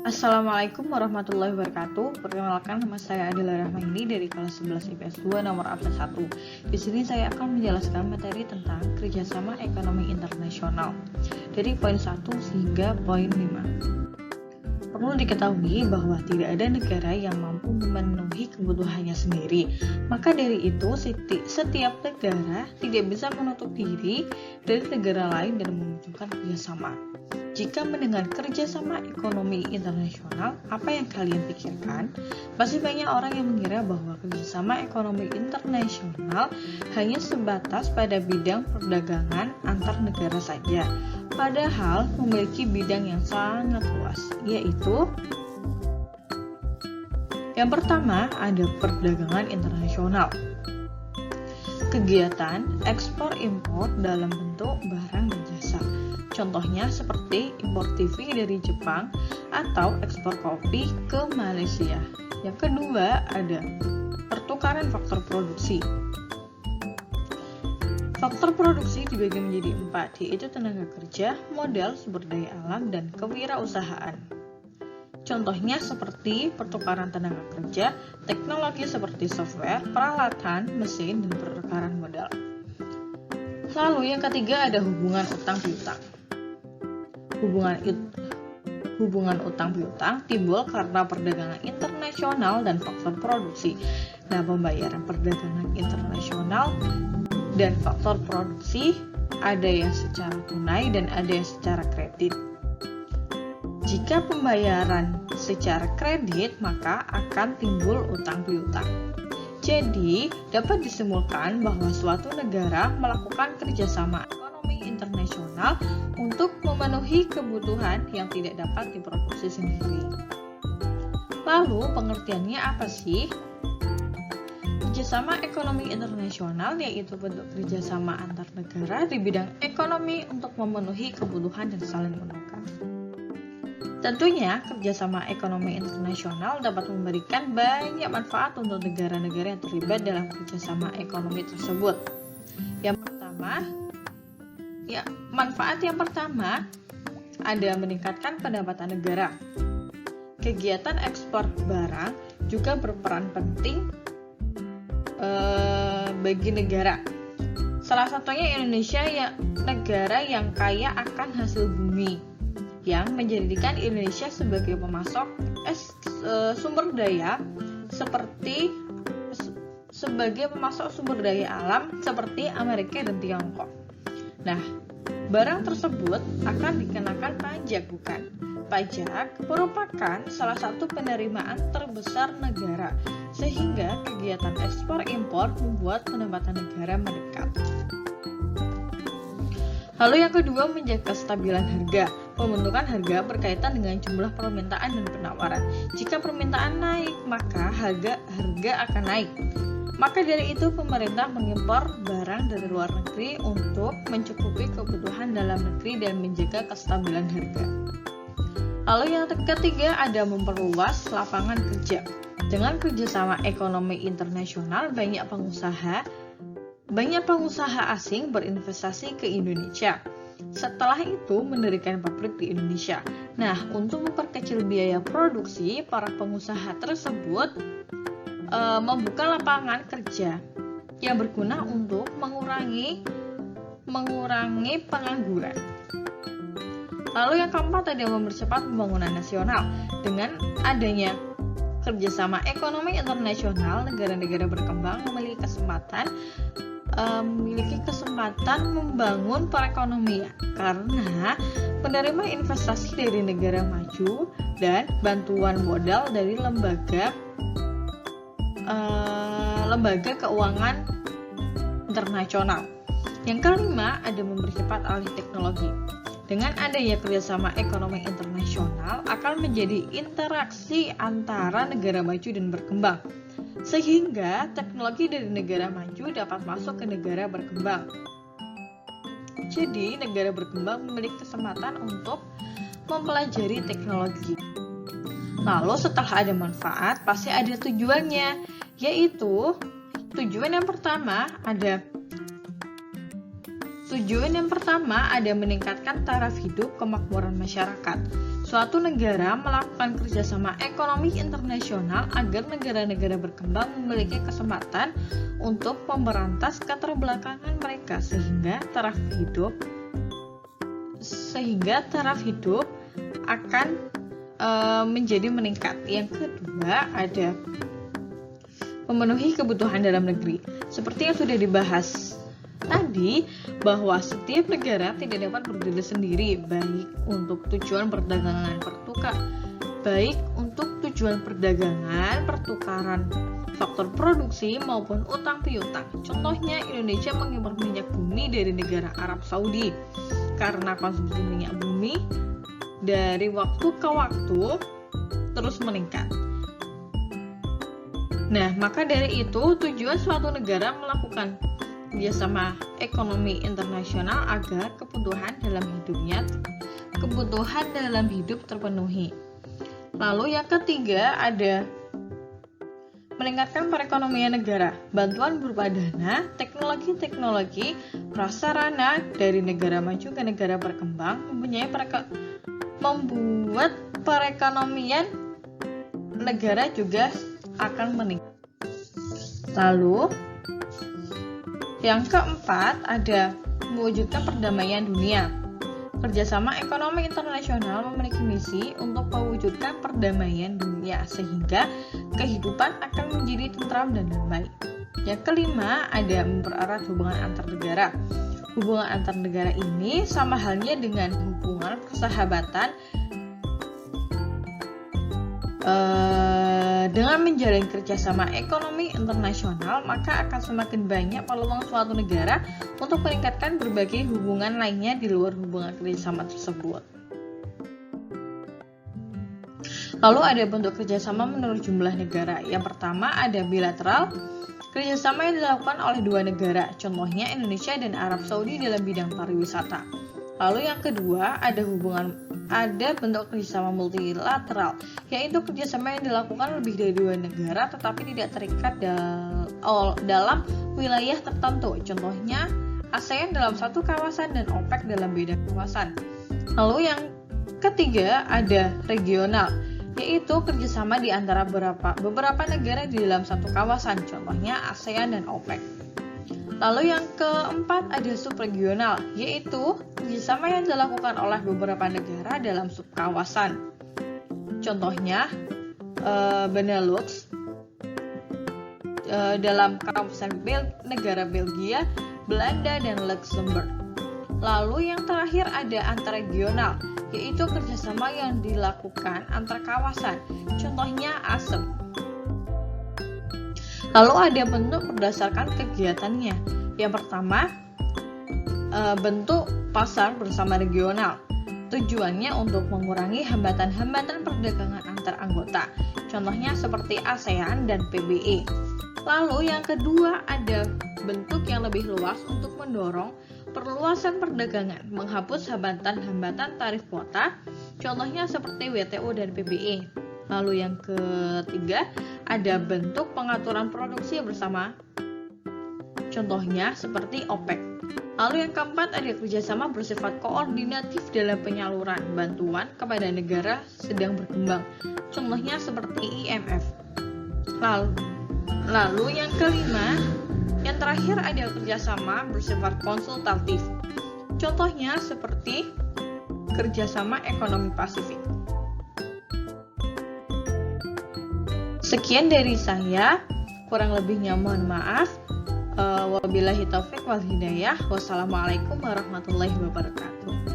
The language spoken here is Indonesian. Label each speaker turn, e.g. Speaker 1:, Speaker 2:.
Speaker 1: Assalamualaikum warahmatullahi wabarakatuh. Perkenalkan, nama saya Adila Rahmaini dari kelas 11 IPS 2 nomor absen 1. Di sini saya akan menjelaskan materi tentang kerjasama ekonomi internasional dari poin 1 hingga poin 5. Perlu diketahui bahwa tidak ada negara yang mampu memenuhi kebutuhannya sendiri. Maka dari itu, setiap negara tidak bisa menutup diri dari negara lain dan membutuhkan kerjasama. Jika mendengar kerjasama ekonomi internasional, apa yang kalian pikirkan? Pasti banyak orang yang mengira bahwa kerjasama ekonomi internasional hanya sebatas pada bidang perdagangan antar negara saja. Padahal memiliki bidang yang sangat luas, yaitu yang pertama ada perdagangan internasional. Kegiatan ekspor-impor dalam bentuk barang dan jasa. Contohnya seperti impor TV dari Jepang atau ekspor kopi ke Malaysia. Yang kedua ada pertukaran faktor produksi. Faktor produksi dibagi menjadi 4, yaitu tenaga kerja, modal, sumber daya alam, dan kewirausahaan. Contohnya seperti pertukaran tenaga kerja, teknologi seperti software, peralatan, mesin, dan pertukaran modal. Lalu yang ketiga ada hubungan utang piutang. Hubungan utang piutang timbul karena perdagangan internasional dan faktor produksi. Nah, pembayaran perdagangan internasional dan faktor produksi ada yang secara tunai dan ada yang secara kredit. Jika pembayaran secara kredit, maka akan timbul utang piutang. Jadi, dapat disimpulkan bahwa suatu negara melakukan kerjasama ekonomi internasional untuk memenuhi kebutuhan yang tidak dapat diproduksi sendiri. Lalu, pengertiannya apa sih? Kerjasama ekonomi internasional yaitu bentuk kerjasama antar negara di bidang ekonomi untuk memenuhi kebutuhan dan saling menukar. Tentunya, kerjasama ekonomi internasional dapat memberikan banyak manfaat untuk negara-negara yang terlibat dalam kerjasama ekonomi tersebut. Manfaat yang pertama ada meningkatkan pendapatan negara. Kegiatan ekspor barang juga berperan penting bagi negara. Salah satunya Indonesia, negara yang kaya akan hasil bumi, yang menjadikan Indonesia sebagai pemasok sumber daya sumber daya alam seperti Amerika dan Tiongkok. Nah, barang tersebut akan dikenakan pajak, bukan? Pajak merupakan salah satu penerimaan terbesar negara, sehingga kegiatan ekspor-impor membuat pendapatan negara meningkat. Lalu yang kedua, menjaga kestabilan harga. Pembentukan harga berkaitan dengan jumlah permintaan dan penawaran. Jika permintaan naik, maka harga akan naik. Maka dari itu pemerintah mengimpor barang dari luar negeri untuk mencukupi kebutuhan dalam negeri dan menjaga kestabilan harga. Lalu yang ketiga ada memperluas lapangan kerja. Dengan kerjasama ekonomi internasional, banyak pengusaha asing berinvestasi ke Indonesia. Setelah itu mendirikan pabrik di Indonesia. Nah, untuk memperkecil biaya produksi, para pengusaha tersebut membuka lapangan kerja yang berguna untuk mengurangi pengangguran. Lalu yang keempat ada mempercepat pembangunan nasional. Dengan adanya kerjasama ekonomi internasional, negara-negara berkembang memiliki kesempatan membangun perekonomian karena menerima investasi dari negara maju dan bantuan modal dari lembaga keuangan internasional. Yang kelima ada mempercepat alih teknologi. Dengan adanya kerjasama ekonomi internasional akan menjadi interaksi antara negara maju dan berkembang, sehingga teknologi dari negara maju dapat masuk ke negara berkembang. Jadi, negara berkembang memiliki kesempatan untuk mempelajari teknologi. Lalu setelah ada manfaat, pasti ada tujuannya, yaitu tujuan yang pertama ada Tujuan yang pertama ada meningkatkan taraf hidup kemakmuran masyarakat. Suatu negara melakukan kerjasama ekonomi internasional agar negara-negara berkembang memiliki kesempatan untuk memberantas keterbelakangan mereka sehingga taraf hidup akan menjadi meningkat. Yang kedua ada memenuhi kebutuhan dalam negeri. Seperti yang sudah dibahas tadi, bahwa setiap negara tidak dapat berdiri sendiri, baik untuk tujuan perdagangan pertukaran faktor produksi maupun utang piutang. Contohnya Indonesia mengimpor minyak bumi dari negara Arab Saudi karena konsumsi minyak bumi dari waktu ke waktu terus meningkat. Nah, maka dari itu tujuan suatu negara melakukan kerjasama ekonomi internasional agar kebutuhan dalam hidup terpenuhi. Lalu yang ketiga ada meningkatkan perekonomian negara. Bantuan berupa dana, teknologi, prasarana dari negara maju ke negara berkembang membuat perekonomian negara juga akan meningkat. Lalu yang keempat ada mewujudkan perdamaian dunia. Kerjasama ekonomi internasional memiliki misi untuk mewujudkan perdamaian dunia sehingga kehidupan akan menjadi tentram dan damai. Yang kelima ada mempererat hubungan antar negara. Hubungan antar negara ini sama halnya dengan hubungan persahabatan. Dengan menjalin kerjasama ekonomi internasional, maka akan semakin banyak peluang suatu negara untuk meningkatkan berbagai hubungan lainnya di luar hubungan kerjasama tersebut. Lalu ada bentuk kerjasama menurut jumlah negara. Yang pertama ada bilateral, kerjasama yang dilakukan oleh dua negara, contohnya Indonesia dan Arab Saudi dalam bidang pariwisata. Lalu yang kedua ada bentuk kerjasama multilateral, yaitu kerjasama yang dilakukan lebih dari dua negara tetapi tidak terikat dalam wilayah tertentu, contohnya ASEAN dalam satu kawasan dan OPEC dalam beda kawasan. Lalu yang ketiga ada regional, yaitu kerjasama di antara beberapa negara di dalam satu kawasan, contohnya ASEAN dan OPEC. Lalu yang keempat ada subregional, yaitu kerjasama yang dilakukan oleh beberapa negara dalam subkawasan. Contohnya Benelux dalam kawasan negara Belgia, Belanda, dan Luxembourg. Lalu yang terakhir ada antarregional, yaitu kerjasama yang dilakukan antar kawasan, contohnya ASEM. Lalu ada bentuk berdasarkan kegiatannya. Yang pertama, bentuk pasar bersama regional. Tujuannya untuk mengurangi hambatan-hambatan perdagangan antar anggota. Contohnya seperti ASEAN dan PBE. Lalu yang kedua ada bentuk yang lebih luas untuk mendorong perluasan perdagangan, menghapus hambatan-hambatan tarif kuota. Contohnya seperti WTO dan PBE. Lalu yang ketiga ada bentuk pengaturan produksi bersama, contohnya seperti OPEC. Lalu yang keempat ada kerjasama bersifat koordinatif dalam penyaluran bantuan kepada negara sedang berkembang, contohnya seperti IMF. Lalu yang kelima, yang terakhir ada kerjasama bersifat konsultatif, contohnya seperti kerjasama ekonomi Pasifik. Sekian dari saya, kurang lebihnya mohon maaf. Wabillahi taufik wal hidayah. Wassalamualaikum warahmatullahi wabarakatuh.